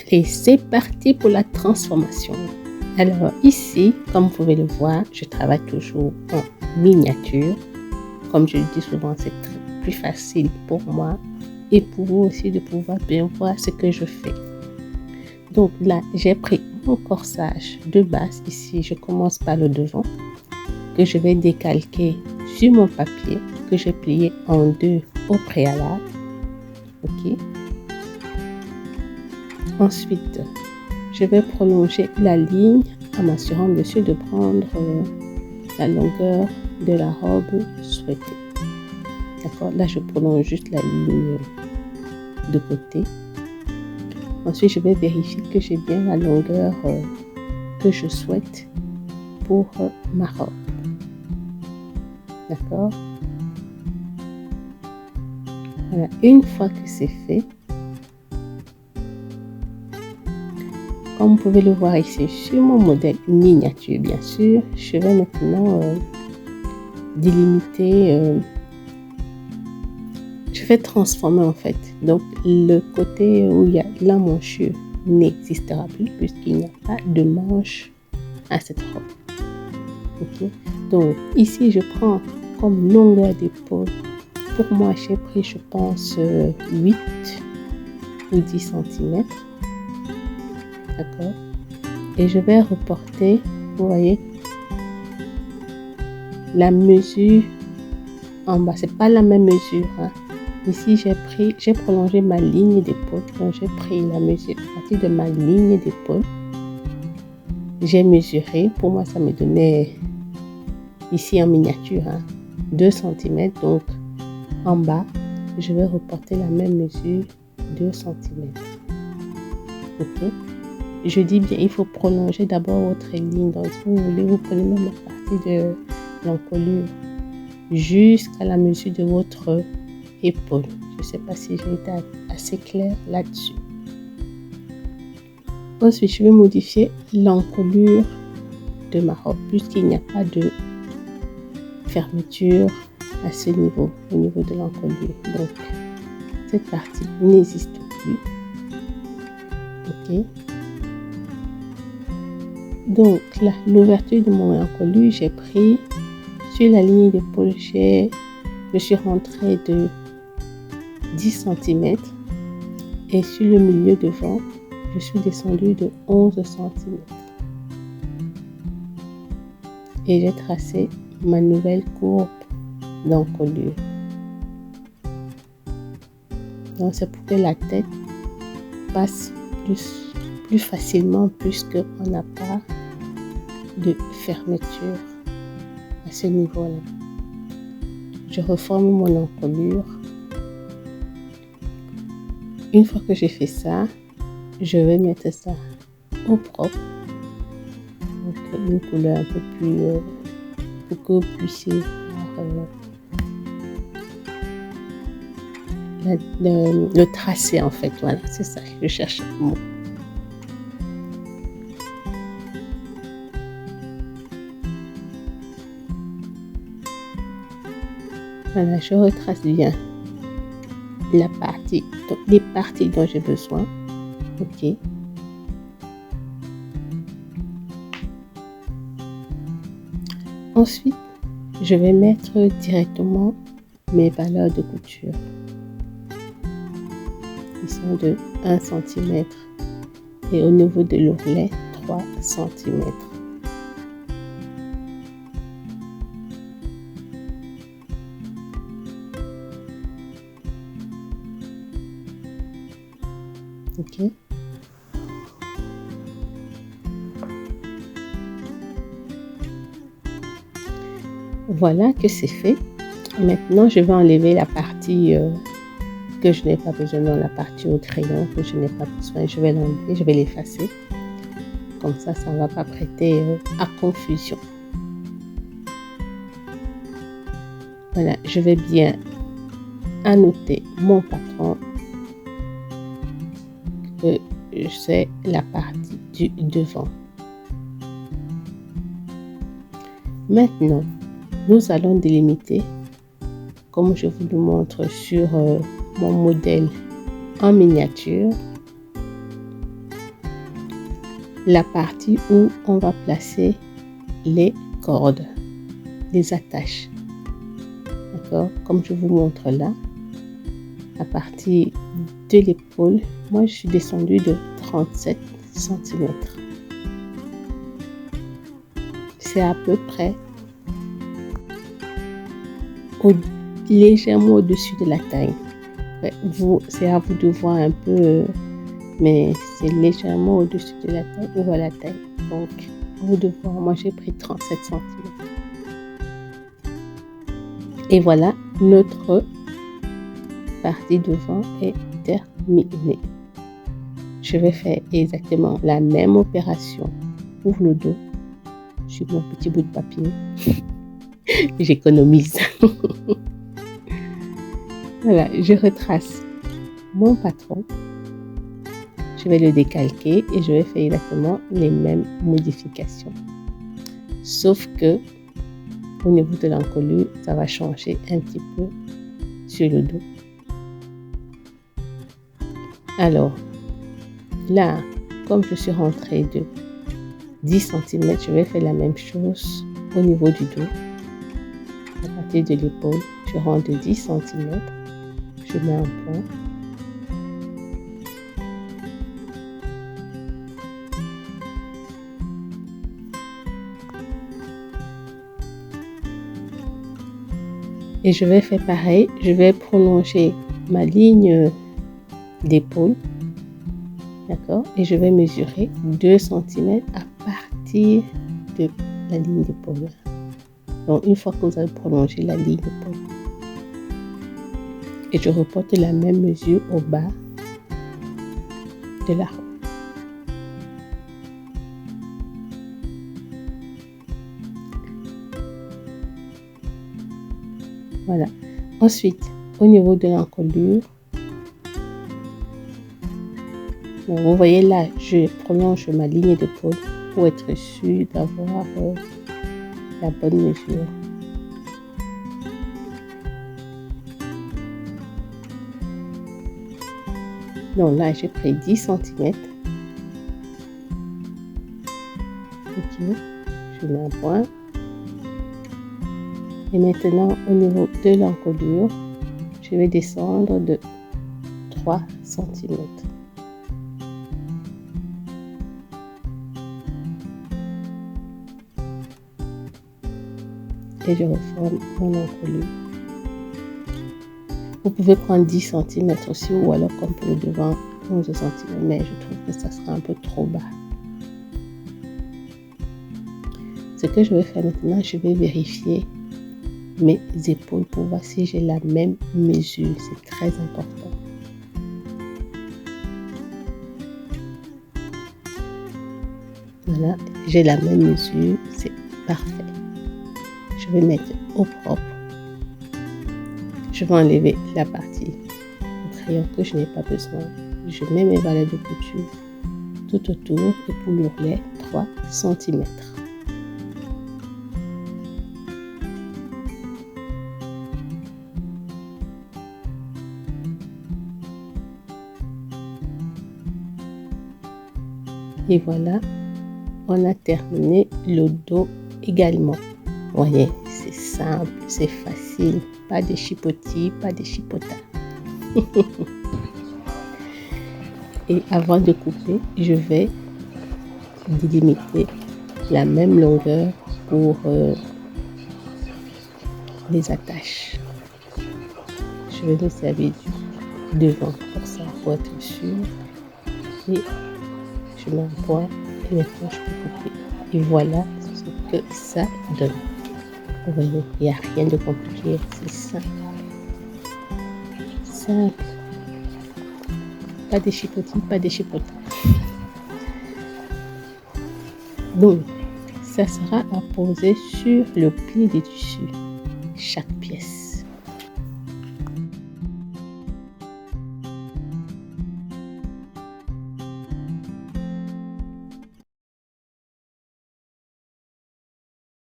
Allez, c'est parti pour la transformation. Alors ici, comme vous pouvez le voir, je travaille toujours en miniature. Comme je le dis souvent, c'est plus facile pour moi et pour vous aussi de pouvoir bien voir ce que je fais. Donc là, j'ai pris mon corsage de base. Ici, je commence par le devant que je vais décalquer sur mon papier que j'ai plié en deux au préalable. Ok. Ensuite, je vais prolonger la ligne en m'assurant bien sûr de prendre la longueur de la robe souhaitée. D'accord, là je prolonge juste la ligne de côté. Ensuite, je vais vérifier que j'ai bien la longueur que je souhaite pour ma robe. D'accord. Voilà, une fois que c'est fait, comme vous pouvez le voir ici sur mon modèle miniature, bien sûr, je vais maintenant délimiter, je vais transformer en fait. Donc le côté où il y a la manchure n'existera plus puisqu'il n'y a pas de manche à cette robe. Ok. Donc ici je prends comme longueur d'épaule. Pour moi j'ai pris je pense 8 ou 10 cm. D'accord. Et je vais reporter, vous voyez, la en bas. C'est pas la même mesure. Hein. Ici, j'ai prolongé ma ligne d'épaule. Donc, j'ai pris la mesure à partir de ma ligne d'épaule. J'ai mesuré. Pour moi, ça me donnait, ici en miniature, 2 cm. Donc, en bas, je vais reporter la même mesure, 2 cm. Ok. Je dis bien, il faut prolonger d'abord votre ligne. Donc, si vous voulez, vous prenez même la partie de l'encolure jusqu'à la mesure de votre épaule. Je ne sais pas si j'ai été assez claire là-dessus. Ensuite, je vais modifier l'encolure de ma robe puisqu'il n'y a pas de fermeture à ce niveau, au niveau de l'encolure. Donc, cette partie n'existe plus. Ok. Donc là, l'ouverture de mon encolure, j'ai pris sur la ligne d'épaule, je suis rentrée de 10 cm et sur le milieu devant, je suis descendue de 11 cm. Et j'ai tracé ma nouvelle courbe d'encolure. Donc c'est pour que la tête passe plus facilement puisqu'on n'a pas de fermeture à ce niveau-là. Je reforme mon encolure. Une fois que j'ai fait ça, je vais mettre ça au propre. Donc une couleur un peu plus pour que vous puissiez voir le tracé en fait. Voilà, c'est ça que je cherche le mot. Voilà, je retrace bien la partie, donc les parties dont j'ai besoin. Ok. Ensuite, je vais mettre directement mes valeurs de couture. Ils sont de 1 cm et au niveau de l'ourlet, 3 cm. Ok. Voilà que c'est fait. Maintenant, je vais enlever la partie que je n'ai pas besoin, dans la partie au crayon que je n'ai pas besoin. Je vais l'enlever, je vais l'effacer. Comme ça, ça ne va pas prêter à confusion. Voilà, je vais bien annoter mon patron que c'est la partie du devant. Maintenant, nous allons délimiter, comme je vous le montre sur mon modèle en miniature. la partie où on va placer les cordes, les attaches. D'accord? Comme je vous montre là, à partir de l'épaule, moi je suis descendue de 37 cm. C'est à peu près légèrement au-dessus de la taille. C'est à vous de voir un peu, mais c'est légèrement au-dessus de la taille ou à la taille. Donc, à vous de voir, moi j'ai pris 37 cm. Et voilà, notre partie devant est terminée. Je vais faire exactement la même opération pour le dos sur mon petit bout de papier. J'économise. Voilà, je retrace mon patron. Je vais le décalquer et je vais faire exactement les mêmes modifications. Sauf que au niveau de l'encolure, ça va changer un petit peu sur le dos. Alors, là, comme je suis rentrée de 10 cm, je vais faire la même chose au niveau du dos. À partir de l'épaule, je rentre de 10 cm, je mets un point. Et je vais faire pareil, je vais prolonger ma ligne d'épaule, d'accord, et je vais mesurer 2 cm à partir de la ligne d'épaule. Donc une fois que vous avez prolongé la ligne d'épaule, et je reporte la même mesure au bas de la robe. Voilà. Ensuite, au niveau de l'encolure, vous voyez là, je prolonge ma ligne d'épaule pour être sûr d'avoir la bonne mesure. Donc là, j'ai pris 10 cm. Ok, je mets un point. Et maintenant, au niveau de l'encolure, je vais descendre de 3 cm. Et je reforme mon encolure. Vous pouvez prendre 10 cm aussi, ou alors comme pour le devant, 11 cm, mais je trouve que ça sera un peu trop bas. Ce que je vais faire maintenant, je vais vérifier mes épaules pour voir si j'ai la même mesure. C'est très important. Voilà, j'ai la même mesure, c'est parfait. Je vais mettre au propre. Je vais enlever la partie du crayon que je n'ai pas besoin. Je mets mes valeurs de couture tout autour et pour l'ourlet 3 cm. Et voilà, on a terminé le dos également. Vous voyez, c'est simple, c'est facile, pas de chipotis, pas de chipotas. Et avant de couper, je vais délimiter la même longueur pour les attaches. Je vais me servir du devant pour ça, pour être sûr. Et je mets un point et maintenant je peux couper. Et voilà ce que ça donne. Vous voyez, il n'y a rien de compliqué, c'est simple. Simple. Pas de chipotis, pas de chipotis. Donc, ça sera à poser sur le pli du tissu, chaque pièce.